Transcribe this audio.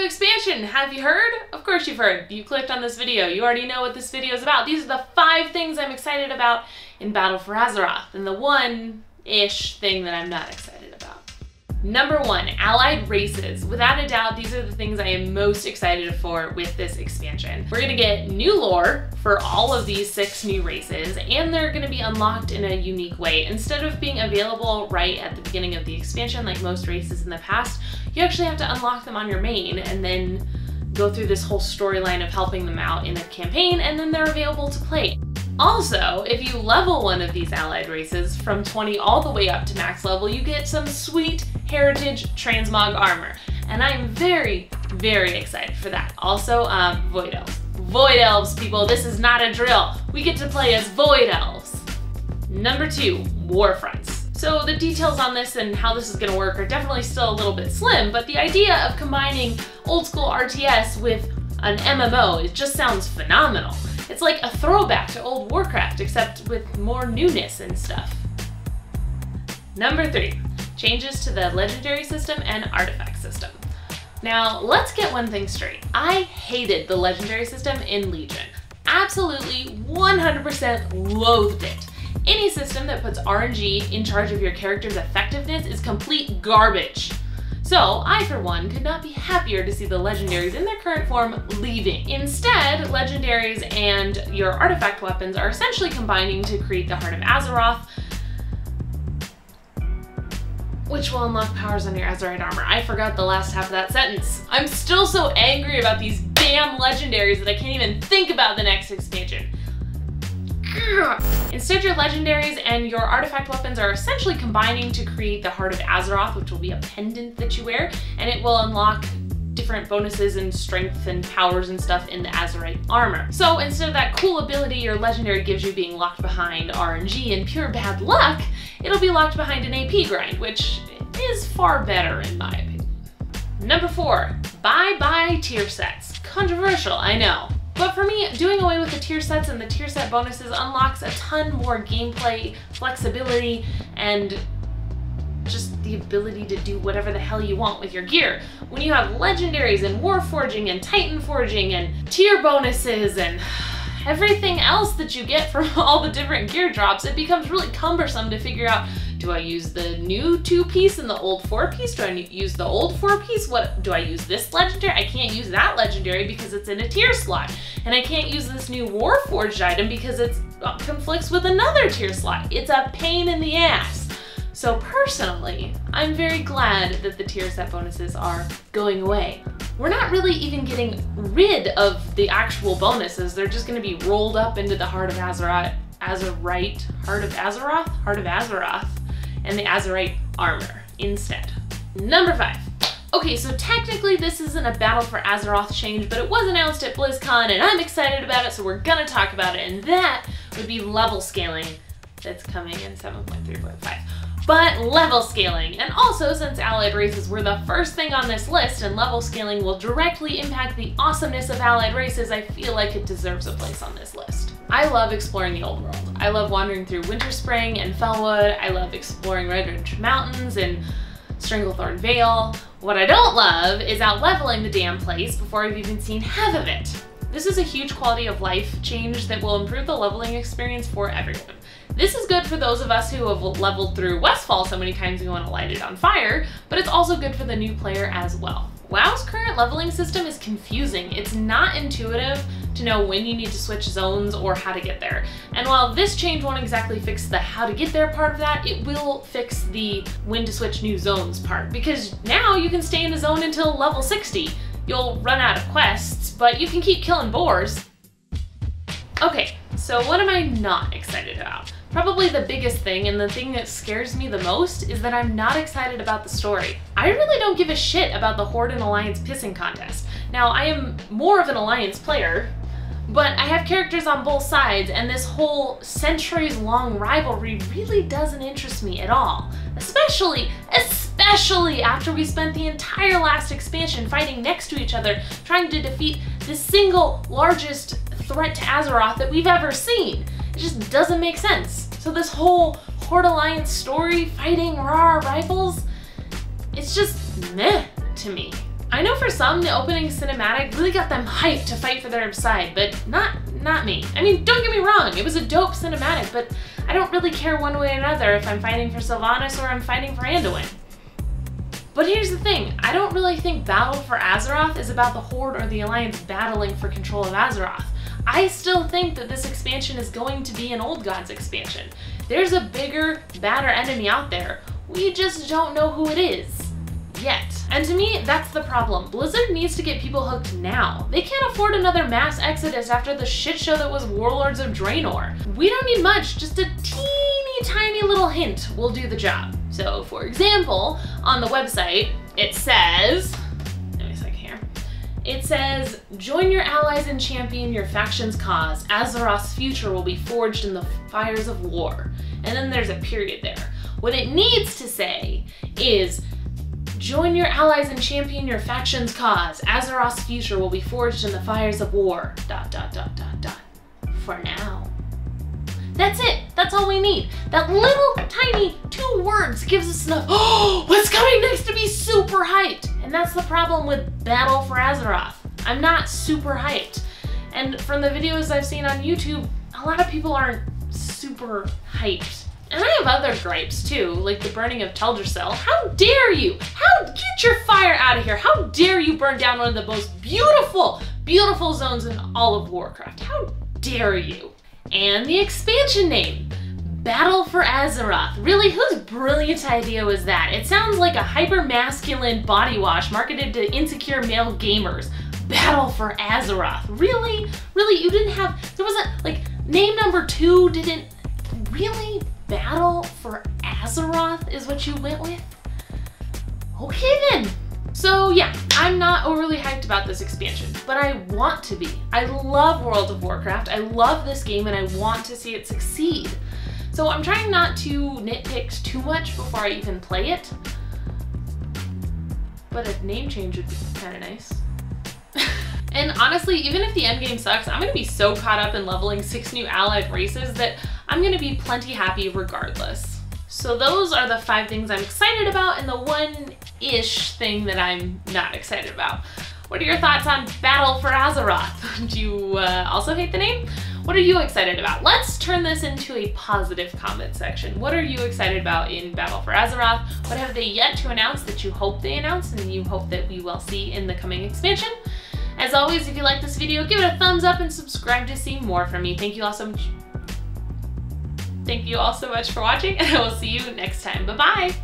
new expansion. Have you heard? Of course you've heard. You clicked on this video. You already know what this video is about. These are the 5 things I'm excited about in Battle for Azeroth, and the one-ish thing that I'm not excited about. Number 1, allied races. Without a doubt, these are the things I am most excited for with this expansion. We're gonna get new lore for all of these 6 new races, and they're gonna be unlocked in a unique way. Instead of being available right at the beginning of the expansion like most races in the past, you actually have to unlock them on your main and then go through this whole storyline of helping them out in a campaign, and then they're available to play. Also, if you level one of these allied races from 20 all the way up to max level, you get some sweet heritage transmog armor. And I'm very, very excited for that. Also, Void Elves. Void Elves, people, this is not a drill. We get to play as Void Elves. Number 2, Warfronts. So the details on this and how this is gonna work are definitely still a little bit slim, but the idea of combining old school RTS with an MMO, it just sounds phenomenal. It's like a throwback to old Warcraft, except with more newness and stuff. Number 3, changes to the legendary system and artifact system. Now, let's get one thing straight. I hated the legendary system in Legion. Absolutely 100% loathed it. Any system that puts RNG in charge of your character's effectiveness is complete garbage. So I, for one, could not be happier to see the legendaries in their current form leaving. Instead, legendaries and your artifact weapons are essentially combining to create the Heart of Azeroth, which will unlock powers on your Azerite armor. I forgot the last half of that sentence. I'm still so angry about these damn legendaries that I can't even think about the next expansion. Instead, your legendaries and your artifact weapons are essentially combining to create the Heart of Azeroth, which will be a pendant that you wear, and it will unlock different bonuses and strength and powers and stuff in the Azerite armor. So instead of that cool ability your legendary gives you being locked behind RNG and pure bad luck, it'll be locked behind an AP grind, which is far better in my opinion. Number 4, bye-bye tier sets. Controversial, I know. But for me, doing away with the tier sets and the tier set bonuses unlocks a ton more gameplay flexibility and just the ability to do whatever the hell you want with your gear. When you have legendaries and warforging and titan forging and tier bonuses and everything else that you get from all the different gear drops, it becomes really cumbersome to figure out, do I use the new 2-piece and the old 4-piece? Do I use the old 4-piece? What do I use this legendary? I can't use that legendary because it's in a tier slot. And I can't use this new warforged item because it conflicts with another tier slot. It's a pain in the ass. So personally, I'm very glad that the tier set bonuses are going away. We're not really even getting rid of the actual bonuses. They're just gonna be rolled up into the Heart of Azeroth, Heart of Azeroth, and the Azerite armor instead. Number 5. Okay, so technically this isn't a Battle for Azeroth change, but it was announced at BlizzCon and I'm excited about it, so we're gonna talk about it, and that would be level scaling that's coming in 7.3.5. But level scaling, and also since allied races were the first thing on this list and level scaling will directly impact the awesomeness of allied races, I feel like it deserves a place on this list. I love exploring the old world. I love wandering through Winterspring and Felwood. I love exploring Red Ridge Mountains and Stranglethorn Vale. What I don't love is out-leveling the damn place before I've even seen half of it. This is a huge quality of life change that will improve the leveling experience for everyone. This is good for those of us who have leveled through Westfall so many times we want to light it on fire, but it's also good for the new player as well. WoW's current leveling system is confusing. It's not intuitive to know when you need to switch zones or how to get there. And while this change won't exactly fix the how to get there part of that, it will fix the when to switch new zones part, because now you can stay in a zone until level 60. You'll run out of quests, but you can keep killing boars. Okay, so what am I not excited about? Probably the biggest thing, and the thing that scares me the most, is that I'm not excited about the story. I really don't give a shit about the Horde and Alliance pissing contest. Now, I am more of an Alliance player, but I have characters on both sides, and this whole centuries-long rivalry really doesn't interest me at all. Especially after we spent the entire last expansion fighting next to each other, trying to defeat the single largest threat to Azeroth that we've ever seen. It just doesn't make sense. So this whole Horde Alliance story, fighting raw rivals, it's just meh to me. I know for some, the opening cinematic really got them hyped to fight for their side, but not me. I mean, don't get me wrong, it was a dope cinematic, but I don't really care one way or another if I'm fighting for Sylvanas or I'm fighting for Anduin. But here's the thing, I don't really think Battle for Azeroth is about the Horde or the Alliance battling for control of Azeroth. I still think that this expansion is going to be an Old Gods expansion. There's a bigger, badder enemy out there. We just don't know who it is. Yet. And to me, that's the problem. Blizzard needs to get people hooked now. They can't afford another mass exodus after the shit show that was Warlords of Draenor. We don't need much, just a teeny tiny little hint will do the job. So for example, on the website, it says, give me a second here. It says, join your allies and champion your faction's cause. Azeroth's future will be forged in the fires of war. And then there's a period there. What it needs to say is, join your allies and champion your faction's cause. Azeroth's future will be forged in the fires of war. ... For now. That's it. That's all we need. That little tiny 2 words gives us enough, oh, what's coming next, to be super hyped. And that's the problem with Battle for Azeroth. I'm not super hyped. And from the videos I've seen on YouTube, a lot of people aren't super hyped. And I have other gripes too, like the burning of Teldrassil. How dare you? Get your fire out of here. How dare you burn down one of the most beautiful, beautiful zones in all of Warcraft? How dare you? And the expansion name, Battle for Azeroth. Really, whose brilliant idea was that? It sounds like a hyper-masculine body wash marketed to insecure male gamers. Battle for Azeroth. Really? Really, you didn't have, there wasn't, like, name number 2 didn't, really? Battle for Azeroth is what you went with? Okay then. So yeah, I'm not overly hyped about this expansion, but I want to be. I love World of Warcraft, I love this game, and I want to see it succeed. So I'm trying not to nitpick too much before I even play it, but a name change would be kind of nice. And honestly, even if the endgame sucks, I'm gonna be so caught up in leveling 6 new allied races that I'm gonna be plenty happy regardless. So those are the 5 things I'm excited about and the 1-ish thing that I'm not excited about. What are your thoughts on Battle for Azeroth? Do you also hate the name? What are you excited about? Let's turn this into a positive comment section. What are you excited about in Battle for Azeroth? What have they yet to announce that you hope they announce and you hope that we will see in the coming expansion? As always, if you like this video, give it a thumbs up and subscribe to see more from me. Thank you all so much. Thank you all so much for watching, and I will see you next time. Bye-bye!